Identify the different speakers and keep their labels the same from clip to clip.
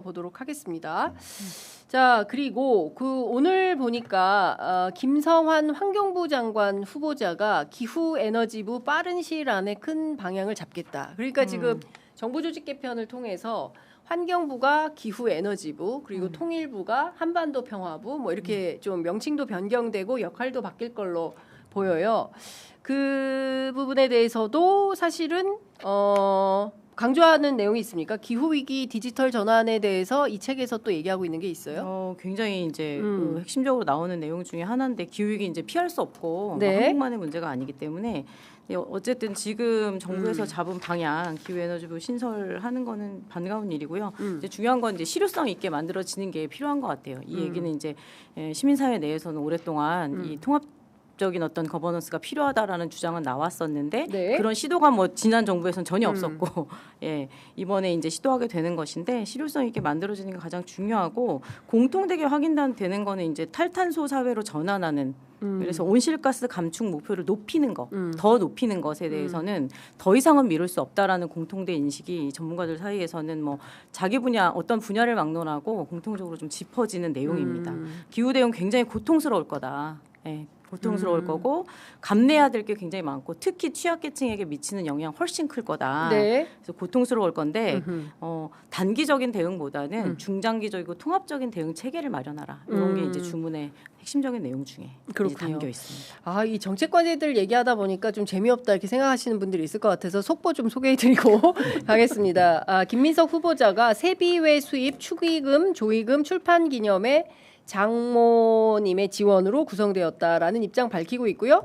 Speaker 1: 보도록 하겠습니다. 자, 그리고 오늘 보니까 김성환 환경부 장관 후보자가 기후에너지부 빠른 시일 안에 큰 방향을 잡겠다. 그러니까 지금 정부 조직 개편을 통해서 환경부가 기후에너지부, 그리고 통일부가 한반도 평화부, 뭐 이렇게 좀 명칭도 변경되고 역할도 바뀔 걸로 보여요. 그 부분에 대해서도 사실은 강조하는 내용이 있습니까? 기후위기 디지털 전환에 대해서 이 책에서 또 얘기하고 있는 게 있어요.
Speaker 2: 굉장히 이제 그 핵심적으로 나오는 내용 중에 하나인데, 기후위기 이제 피할 수 없고
Speaker 1: 네.
Speaker 2: 뭐 한국만의 문제가 아니기 때문에 어쨌든 지금 정부에서 잡은 방향, 기후에너지부 신설하는 거는 반가운 일이고요. 이제 중요한 건 이제 실효성 있게 만들어지는 게 필요한 것 같아요. 이 얘기는 이제 시민사회 내에서는 오랫동안 이 통합적인 어떤 거버넌스가 필요하다라는 주장은 나왔었는데,
Speaker 1: 네.
Speaker 2: 그런 시도가 뭐 지난 정부에서는 전혀 없었고 이번에 이제 시도하게 되는 것인데, 실효성 있게 만들어지는 게 가장 중요하고, 공통되게 확인되는 거는 이제 탈탄소 사회로 전환하는, 그래서 온실가스 감축 목표를 높이는 거, 더 높이는 것에 대해서는 더 이상은 미룰 수 없다라는 공통된 인식이 전문가들 사이에서는 뭐 자기 분야 어떤 분야를 막론하고 공통적으로 좀 짚어지는 내용입니다. 기후 대응 굉장히 고통스러울 거다. 고통스러울 거고, 감내해야 될 게 굉장히 많고, 특히 취약계층에게 미치는 영향 훨씬 클 거다.
Speaker 1: 네.
Speaker 2: 그래서 고통스러울 건데 단기적인 대응보다는 중장기적이고 통합적인 대응 체계를 마련하라. 이런 게 이제 주문의 핵심적인 내용 중에 이제 담겨 있습니다.
Speaker 1: 이 정책과제들 얘기하다 보니까 좀 재미없다 이렇게 생각하시는 분들이 있을 것 같아서 속보 좀 소개해드리고 가겠습니다. 김민석 후보자가 세비외 수입 축의금, 조의금 출판 기념회 장모님의 지원으로 구성되었다라는 입장 밝히고 있고요.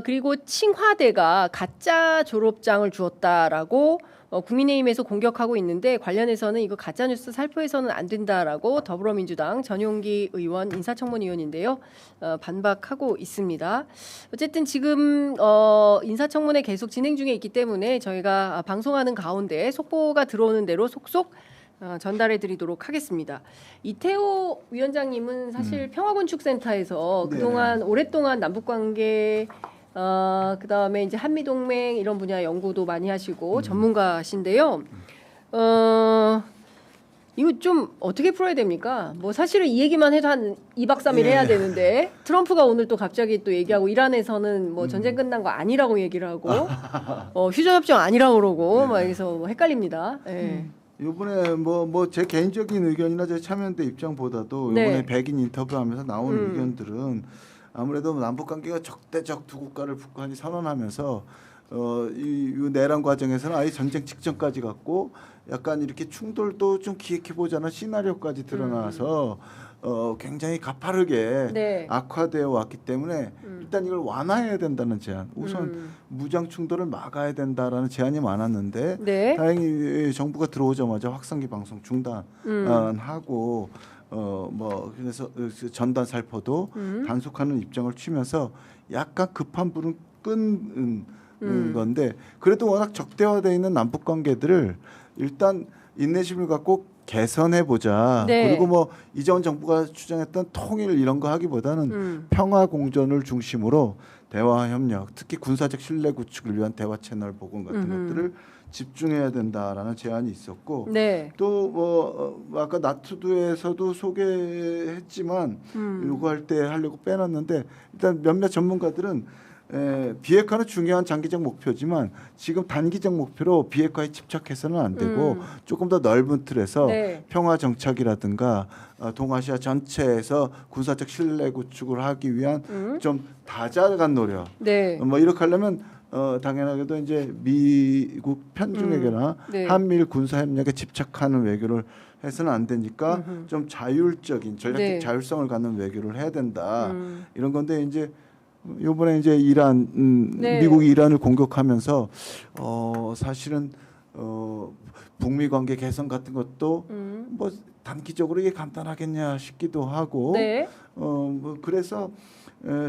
Speaker 1: 그리고 칭화대가 가짜 졸업장을 주었다라고 국민의힘에서 공격하고 있는데, 관련해서는 이거 가짜뉴스 살포해서는 안 된다라고 더불어민주당 전용기 의원, 인사청문위원인데요, 반박하고 있습니다. 어쨌든 지금 인사청문회 계속 진행 중에 있기 때문에 저희가 방송하는 가운데 속보가 들어오는 대로 속속 전달해 드리도록 하겠습니다. 이태호 위원장님은 사실 평화건축센터에서 그동안 오랫동안 남북관계 그다음에 이제 한미동맹 이런 분야 연구도 많이 하시고 전문가신데요. 이거 좀 어떻게 풀어야 됩니까? 뭐 사실은 이 얘기만 해도 한 2박 3일 해야 되는데, 트럼프가 오늘 또 갑자기 또 얘기하고, 이란에서는 뭐 전쟁 끝난 거 아니라고 얘기를 하고 휴전협정 아니라고 그러고 막 여기서 뭐 헷갈립니다.
Speaker 3: 이번에 뭐 제 개인적인 의견이나 제 참여연대 입장보다도 이번에 백인 인터뷰하면서 나온 의견들은 아무래도 남북 관계가 적대적 두 국가를 북한이 선언하면서 이 내란 과정에서는 아예 전쟁 직전까지 갔고, 약간 이렇게 충돌도 좀 기획해 보자는 시나리오까지 드러나서 굉장히 가파르게 악화되어 왔기 때문에 일단 이걸 완화해야 된다는 제안, 우선 무장 충돌을 막아야 된다라는 제안이 많았는데 다행히 정부가 들어오자마자 확성기 방송 중단하고 그래서 전단 살포도 단속하는 입장을 취면서 약간 급한 불은 끈 건데, 그래도 워낙 적대화되어 있는 남북 관계들을 일단 인내심을 갖고 개선해 보자. 그리고 뭐 이전 정부가 주장했던 통일 이런 거 하기보다는 평화 공존을 중심으로 대화 협력, 특히 군사적 신뢰 구축을 위한 대화 채널 복원 같은 것들을 집중해야 된다라는 제안이 있었고, 또 뭐 아까 나투두에서도 소개했지만 요구할 때 하려고 빼놨는데, 일단 몇몇 전문가들은 비핵화는 중요한 장기적 목표지만 지금 단기적 목표로 비핵화에 집착해서는 안 되고 조금 더 넓은 틀에서 평화 정착이라든가 동아시아 전체에서 군사적 신뢰 구축을 하기 위한 좀 다자간 노력, 뭐 이렇게 하려면 당연하게도 이제 미국 편중에게나 한미일 군사 협력에 집착하는 외교를 해서는 안 되니까 좀 자율적인 전략적 자율성을 갖는 외교를 해야 된다, 이런 건데, 이제 이번에 이제 이란 미국이 이란을 공격하면서 사실은 북미 관계 개선 같은 것도 뭐 단기적으로 이게 간단하겠냐 싶기도 하고, 뭐 그래서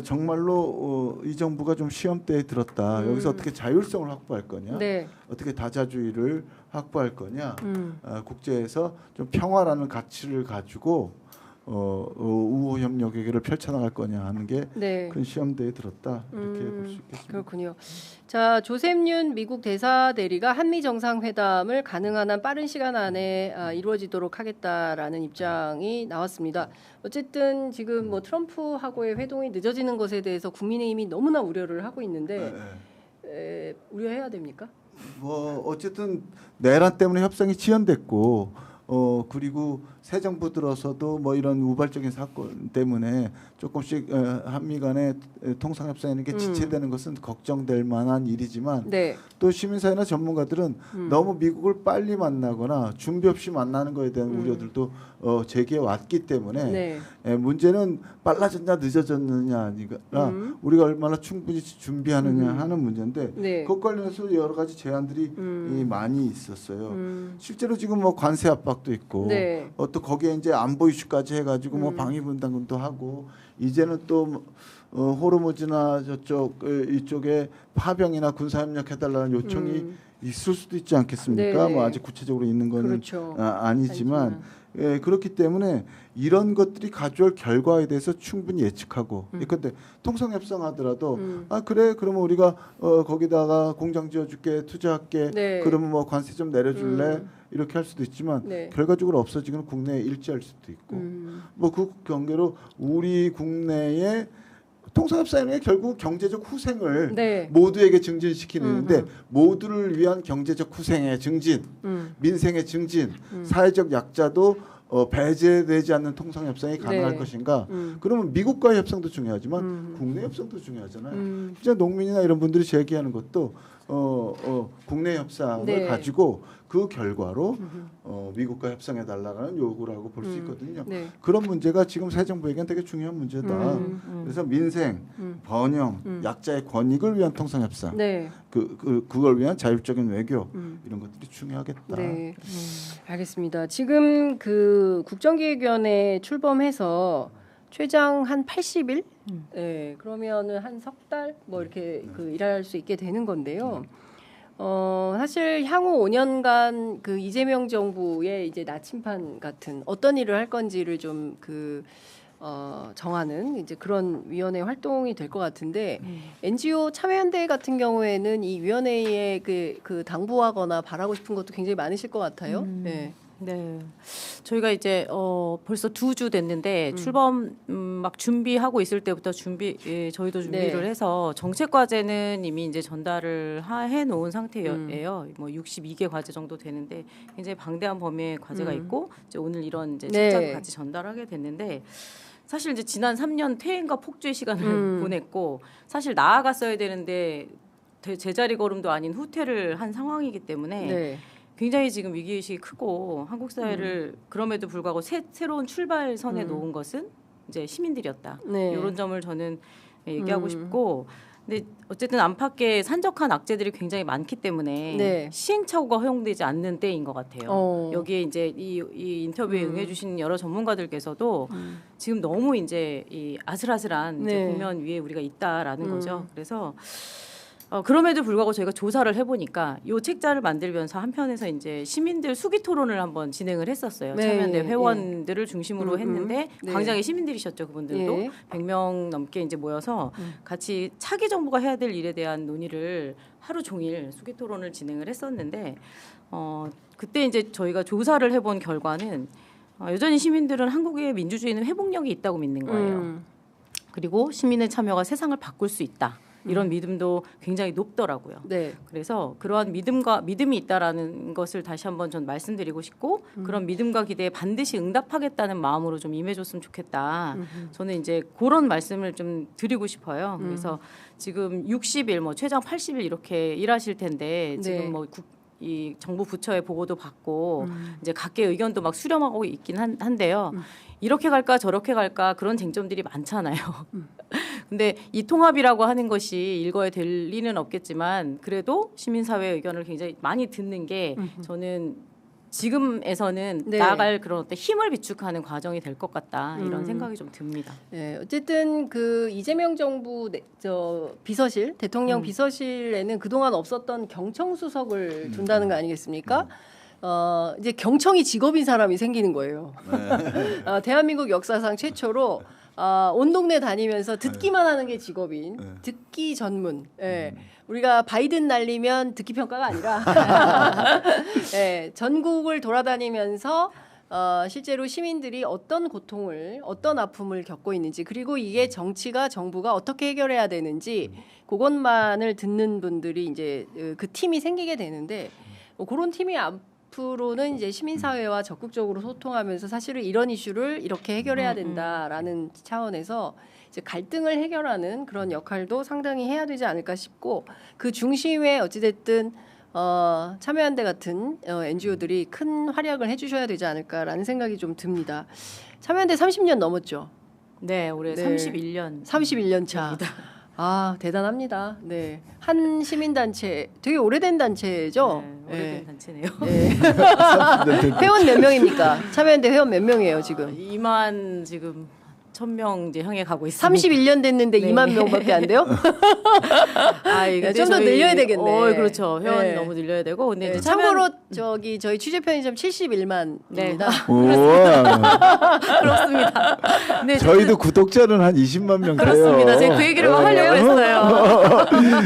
Speaker 3: 정말로 이 정부가 좀 시험대에 들었다. 여기서 어떻게 자율성을 확보할 거냐, 어떻게 다자주의를 확보할 거냐, 국제에서 좀 평화라는 가치를 가지고 우호 협력회를 펼쳐나갈 거냐 하는 게
Speaker 1: 네.
Speaker 3: 큰 시험대에 들었다 이렇게 볼 수 있겠습니다.
Speaker 1: 그렇군요. 자, 조셉윤 미국 대사 대리가 한미 정상회담을 가능한 한 빠른 시간 안에 이루어지도록 하겠다라는 입장이 나왔습니다. 어쨌든 지금 뭐 트럼프하고의 회동이 늦어지는 것에 대해서 국민의힘이 너무나 우려를 하고 있는데 우려해야 됩니까?
Speaker 3: 뭐 어쨌든 내란 때문에 협상이 지연됐고 그리고 새 정부 들어서도 뭐 이런 우발적인 사건 때문에 조금씩 한미 간의 통상 협상이라는 게 지체되는 것은 걱정될 만한 일이지만
Speaker 1: 네.
Speaker 3: 또 시민사회나 전문가들은 너무 미국을 빨리 만나거나 준비 없이 만나는 것에 대한 우려들도 제기해 왔기 때문에
Speaker 1: 네.
Speaker 3: 문제는 빨라졌냐 늦어졌느냐가 우리가 얼마나 충분히 준비하느냐 하는 문제인데
Speaker 1: 네.
Speaker 3: 그것 관련해서 여러 가지 제안들이 많이 있었어요. 실제로 지금 뭐 관세 압박도 있고
Speaker 1: 네.
Speaker 3: 또 거기에 이제 안보 이슈까지 해가지고 뭐 방위 분담금도 하고 이제는 또 호르무즈나 저쪽 이쪽에 파병이나 군사 협력해달라는 요청이 있을 수도 있지 않겠습니까?
Speaker 1: 네네.
Speaker 3: 뭐 아직 구체적으로 있는 거는
Speaker 1: 그렇죠.
Speaker 3: 아니지만 그렇기 때문에 이런 것들이 가져올 결과에 대해서 충분히 예측하고 그런데 통상 협상하더라도 그래 그러면 우리가 거기다가 공장 지어줄게 투자할게
Speaker 1: 네.
Speaker 3: 그러면 뭐 관세 좀 내려줄래 이렇게 할 수도 있지만
Speaker 1: 네.
Speaker 3: 결과적으로 없어지면 국내에 일치할 수도 있고 뭐 그 경계로 우리 국내에 통상협상이 결국 경제적 후생을
Speaker 1: 네.
Speaker 3: 모두에게 증진시키는데 모두를 위한 경제적 후생의 증진, 민생의 증진, 사회적 약자도 배제되지 않는 통상협상이 가능할
Speaker 1: 네.
Speaker 3: 것인가? 그러면 미국과의 협상도 중요하지만 국내 협상도 중요하잖아요. 진짜 농민이나 이런 분들이 제기하는 것도 국내 협상을
Speaker 1: 네.
Speaker 3: 가지고 그 결과로 미국과 협상해 달라는 요구라고 볼 수 있거든요.
Speaker 1: 네.
Speaker 3: 그런 문제가 지금 새 정부에게는 되게 중요한 문제다. 그래서 민생, 번영, 약자의 권익을 위한 통상협상,
Speaker 1: 네.
Speaker 3: 그걸 위한 자율적인 외교 이런 것들이 중요하겠다.
Speaker 1: 네. 알겠습니다. 지금 그 국정기획위원회 출범해서 최장 한 80일? 네, 그러면은 한 석 달 뭐 이렇게 그 일할 수 있게 되는 건데요. 사실 향후 5년간 그 이재명 정부의 이제 나침반 같은 어떤 일을 할 건지를 좀 정하는 이제 그런 위원회 활동이 될 것 같은데 NGO 참여연대 같은 경우에는 이 위원회에 그 당부하거나 바라고 싶은 것도 굉장히 많으실 것 같아요. 네.
Speaker 2: 네, 저희가 이제 벌써 2주 됐는데 출범 막 준비하고 있을 때부터 저희도 준비를
Speaker 1: 네.
Speaker 2: 해서 정책 과제는 이미 이제 전달을 해 놓은 상태예요. 뭐 62개 과제 정도 되는데 굉장히 방대한 범위의 과제가 있고 이제 오늘 이런 이제
Speaker 1: 네.
Speaker 2: 책자도 같이 전달하게 됐는데. 사실 이제 지난 3년 퇴행과 폭주의 시간을 보냈고 사실 나아갔어야 되는데 제자리 걸음도 아닌 후퇴를 한 상황이기 때문에
Speaker 1: 네.
Speaker 2: 굉장히 지금 위기의식이 크고 한국 사회를 그럼에도 불구하고 새로운 출발선에 놓은 것은 이제 시민들이었다.
Speaker 1: 네.
Speaker 2: 이런 점을 저는 얘기하고 싶고 근데 어쨌든 안팎의 산적한 악재들이 굉장히 많기 때문에
Speaker 1: 네.
Speaker 2: 시행착오가 허용되지 않는 때인 것 같아요. 여기에 이제 이 인터뷰에 응해주신 여러 전문가들께서도 지금 너무 이제 이 아슬아슬한 이제
Speaker 1: 네.
Speaker 2: 국면 위에 우리가 있다라는 거죠. 그래서 그럼에도 불구하고 저희가 조사를 해보니까 이 책자를 만들면서 한편에서 이제 시민들 수기 토론을 한번 진행을 했었어요.
Speaker 1: 네,
Speaker 2: 참여연대 회원들을 중심으로 했는데
Speaker 1: 네.
Speaker 2: 광장의 시민들이셨죠. 그분들도
Speaker 1: 예.
Speaker 2: 100명 넘게 이제 모여서 같이 차기 정부가 해야 될 일에 대한 논의를 하루 종일 수기 토론을 진행을 했었는데 그때 이제 저희가 조사를 해본 결과는 여전히 시민들은 한국의 민주주의는 회복력이 있다고 믿는 거예요. 그리고 시민의 참여가 세상을 바꿀 수 있다. 이런 믿음도 굉장히 높더라고요.
Speaker 1: 네.
Speaker 2: 그래서 그러한 믿음이 있다라는 것을 다시 한번 전 말씀드리고 싶고 그런 믿음과 기대에 반드시 응답하겠다는 마음으로 좀 임해줬으면 좋겠다. 저는 이제 그런 말씀을 좀 드리고 싶어요. 그래서 지금 60일, 뭐 최장 80일 이렇게 일하실 텐데 지금
Speaker 1: 네.
Speaker 2: 뭐 이 정부 부처의 보고도 받고 이제 각계 의견도 막 수렴하고 있긴 한데요. 이렇게 갈까 저렇게 갈까 그런 쟁점들이 많잖아요. 근데 이 통합이라고 하는 것이 일거에 될 리는 없겠지만 그래도 시민사회 의견을 굉장히 많이 듣는 게 저는 지금에서는
Speaker 1: 네.
Speaker 2: 나아갈 그런 어떤 힘을 비축하는 과정이 될 것 같다 이런 생각이 좀 듭니다.
Speaker 1: 네, 어쨌든 그 이재명 정부 비서실 대통령 비서실에는 그동안 없었던 경청수석을 둔다는 거 아니겠습니까? 이제 경청이 직업인 사람이 생기는 거예요. 대한민국 역사상 최초로 온 동네 다니면서 듣기만 하는 게 직업인 듣기 전문. 예. 우리가 바이든 날리면 듣기 평가가 아니라 예, 전국을 돌아다니면서 실제로 시민들이 어떤 고통을 어떤 아픔을 겪고 있는지 그리고 이게 정치가 정부가 어떻게 해결해야 되는지 그것만을 듣는 분들이 이제 그 팀이 생기게 되는데 그런 팀이 앞으로는 이제 시민사회와 적극적으로 소통하면서 사실은 이런 이슈를 이렇게 해결해야 된다라는 차원에서 이제 갈등을 해결하는 그런 역할도 상당히 해야 되지 않을까 싶고 그 중심에 어찌됐든 참여연대 같은 NGO들이 큰 활약을 해주셔야 되지 않을까라는 생각이 좀 듭니다. 참여연대 30년 넘었죠.
Speaker 2: 네, 올해
Speaker 1: 네.
Speaker 2: 31년
Speaker 1: 차. 아 대단합니다. 네, 한 시민단체 되게 오래된 단체죠.
Speaker 2: 네, 오래된 단체네요.
Speaker 1: 네. 회원 몇 명입니까? 참여연대 회원 몇 명이에요 지금?
Speaker 2: 2만 지금 1,000명 이제 향해 가고 있습니다.
Speaker 1: 31년 됐는데
Speaker 2: 네.
Speaker 1: 2만 명밖에 안 돼요? 좀 더 늘려야 되겠네.
Speaker 2: 그렇죠. 회원이
Speaker 1: 네.
Speaker 2: 너무 늘려야 되고. 근데
Speaker 1: 네.
Speaker 2: 이제
Speaker 1: 참고로 저희 취재 편의점 71만입니다.
Speaker 2: 네.
Speaker 3: 우와.
Speaker 2: 그렇습니다. 네,
Speaker 3: 저희도 구독자는 한 20만 명 돼요.
Speaker 2: 그렇습니다. 제가 그 얘기를 막 하려고 했어요.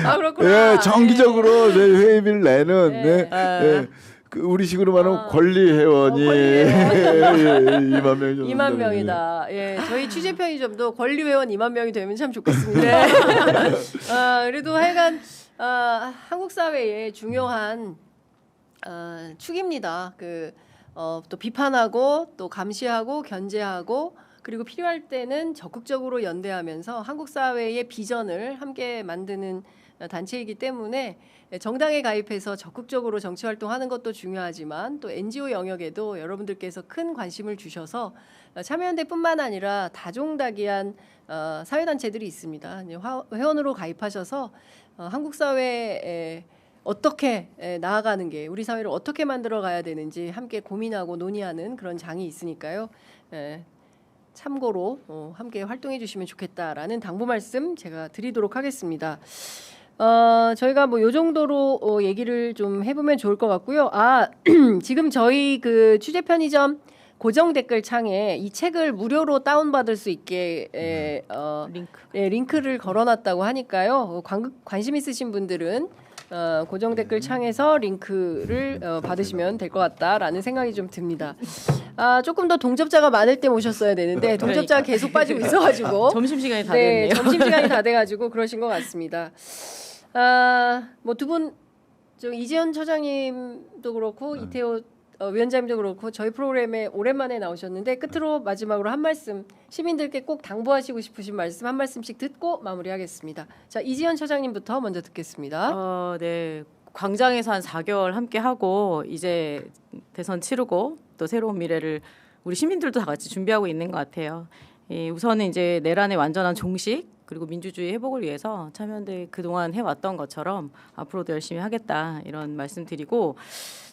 Speaker 1: 아 그렇구나.
Speaker 3: 예, 정기적으로 네, 회비를 내는
Speaker 1: 네.
Speaker 3: 네. 그 우리식으로 말하면 권리 회원이
Speaker 1: 권리
Speaker 3: 2만 명 정도.
Speaker 1: 2만 명이다. 예, 저희 취재 편의점도 권리 회원 2만 명이 되면 참 좋겠습니다.
Speaker 2: 네.
Speaker 1: 그래도 하여간 한국 사회의 중요한 축입니다. 또 비판하고 또 감시하고 견제하고 그리고 필요할 때는 적극적으로 연대하면서 한국 사회의 비전을 함께 만드는 단체이기 때문에 정당에 가입해서 적극적으로 정치 활동하는 것도 중요하지만 또 NGO 영역에도 여러분들께서 큰 관심을 주셔서 참여연대뿐만 아니라 다종다기한 사회단체들이 있습니다. 회원으로 가입하셔서 한국 사회에 어떻게 나아가는 게 우리 사회를 어떻게 만들어 가야 되는지 함께 고민하고 논의하는 그런 장이 있으니까요. 참고로 함께 활동해 주시면 좋겠다라는 당부 말씀 제가 드리도록 하겠습니다. 저희가 뭐 요 정도로 얘기를 좀 해보면 좋을 것 같고요. 지금 저희 그 취재 편의점 고정 댓글 창에 이 책을 무료로 다운받을 수 있게 링크를 걸어놨다고 하니까요. 관심 있으신 분들은 고정 댓글 창에서 링크를 받으시면 될 것 같다라는 생각이 좀 듭니다. 조금 더 동접자가 많을 때 모셨어야 되는데 동접자가 계속 빠지고 있어가지고
Speaker 2: 점심시간이 다
Speaker 1: 네,
Speaker 2: 됐네요.
Speaker 1: 점심시간이 다 돼가지고 그러신 것 같습니다. 뭐 두 분, 이재현 처장님도 그렇고 이태호 위원장님도 그렇고 저희 프로그램에 오랜만에 나오셨는데 끝으로 마지막으로 한 말씀 시민들께 꼭 당부하시고 싶으신 말씀 한 말씀씩 듣고 마무리하겠습니다. 자, 이재현 처장님부터 먼저 듣겠습니다.
Speaker 2: 네. 광장에서 한 4개월 함께 하고 이제 대선 치르고 또 새로운 미래를 우리 시민들도 다 같이 준비하고 있는 것 같아요. 우선은 이제 내란의 완전한 종식 그리고 민주주의 회복을 위해서 참여연대 그동안 해왔던 것처럼 앞으로도 열심히 하겠다 이런 말씀드리고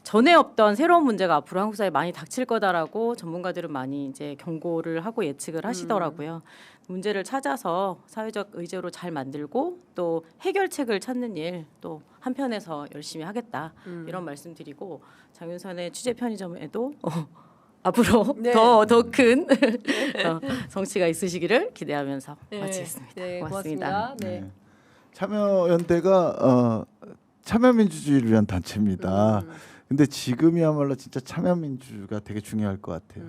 Speaker 2: 전에 없던 새로운 문제가 앞으로 한국 사회에 많이 닥칠 거다라고 전문가들은 많이 이제 경고를 하고 예측을 하시더라고요. 문제를 찾아서 사회적 의제로 잘 만들고 또 해결책을 찾는 일 또 한편에서 열심히 하겠다 이런 말씀드리고 장윤선의 취재 편의점에도 앞으로
Speaker 1: 네.
Speaker 2: 더 큰 성취가 있으시기를 기대하면서 마치겠습니다.
Speaker 1: 네,
Speaker 2: 고맙습니다.
Speaker 1: 네.
Speaker 3: 참여연대가 참여민주주의를 위한 단체입니다. 근데 지금이야말로 진짜 참여민주가 되게 중요할 것 같아요.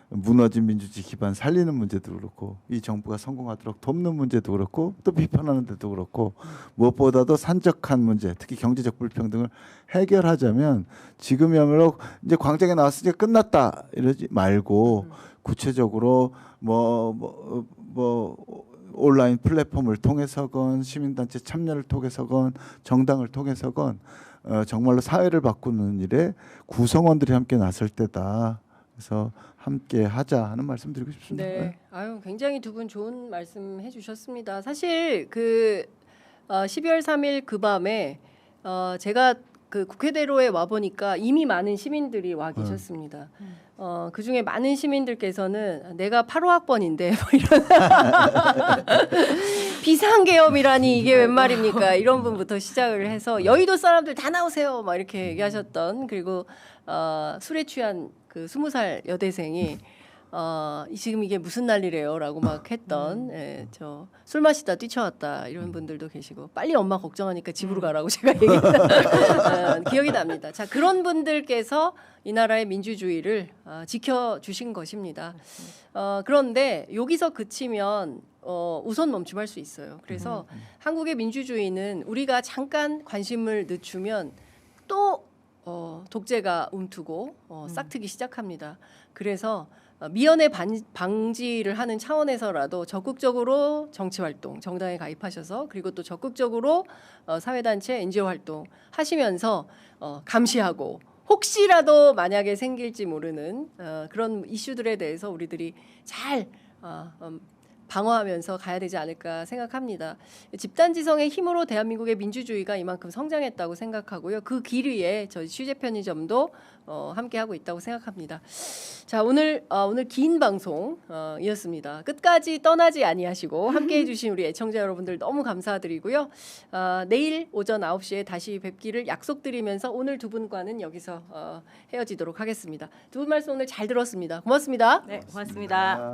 Speaker 3: 무너진 민주주의 기반 살리는 문제도 그렇고 이 정부가 성공하도록 돕는 문제도 그렇고 또 비판하는 데도 그렇고 무엇보다도 산적한 문제 특히 경제적 불평등을 해결하자면 지금이야말로 이제 광장에 나왔으니까 끝났다 이러지 말고 구체적으로 뭐 온라인 플랫폼을 통해서건 시민단체 참여를 통해서건 정당을 통해서건 정말로 사회를 바꾸는 일에 구성원들이 함께 나설 때다. 그래서 함께 하자 하는 말씀 드리고 싶습니다.
Speaker 1: 네. 굉장히 두 분 좋은 말씀 해주셨습니다. 사실 12월 3일 그 밤에 제가 그 국회대로에 와 보니까 이미 많은 시민들이 와 계셨습니다. 그 중에 많은 시민들께서는 내가 8호 학번인데 뭐 이런 비상계엄이라니 이게 웬 말입니까? 이런 분부터 시작을 해서 여의도 사람들 다 나오세요 막 이렇게 얘기하셨던 그리고 술에 취한 그 20살 여대생이 지금 이게 무슨 난리래요라고 막 했던 저 술 마시다 뛰쳐왔다 이런 분들도 계시고 빨리 엄마 걱정하니까 집으로 가라고 제가 얘기했던 기억이 납니다. 자 그런 분들께서 이 나라의 민주주의를 지켜주신 것입니다. 그런데 여기서 그치면 우선 멈춤할 수 있어요. 그래서 한국의 민주주의는 우리가 잠깐 관심을 늦추면 또 독재가 움트고 싹트기 시작합니다. 그래서 미연에 방지를 하는 차원에서라도 적극적으로 정치활동, 정당에 가입하셔서 그리고 또 적극적으로 사회단체, NGO 활동 하시면서 감시하고 혹시라도 만약에 생길지 모르는 그런 이슈들에 대해서 우리들이 잘 방어하면서 가야 되지 않을까 생각합니다. 집단지성의 힘으로 대한민국의 민주주의가 이만큼 성장했다고 생각하고요. 그 길 위에 저희 취재 편의점도 함께 하고 있다고 생각합니다. 자 오늘 긴 방송이었습니다. 끝까지 떠나지 아니하시고 함께해 주신 우리 애청자 여러분들 너무 감사드리고요. 내일 오전 9시에 다시 뵙기를 약속드리면서 오늘 두 분과는 여기서 헤어지도록 하겠습니다. 두 분 말씀 오늘 잘 들었습니다. 고맙습니다.
Speaker 2: 네, 고맙습니다.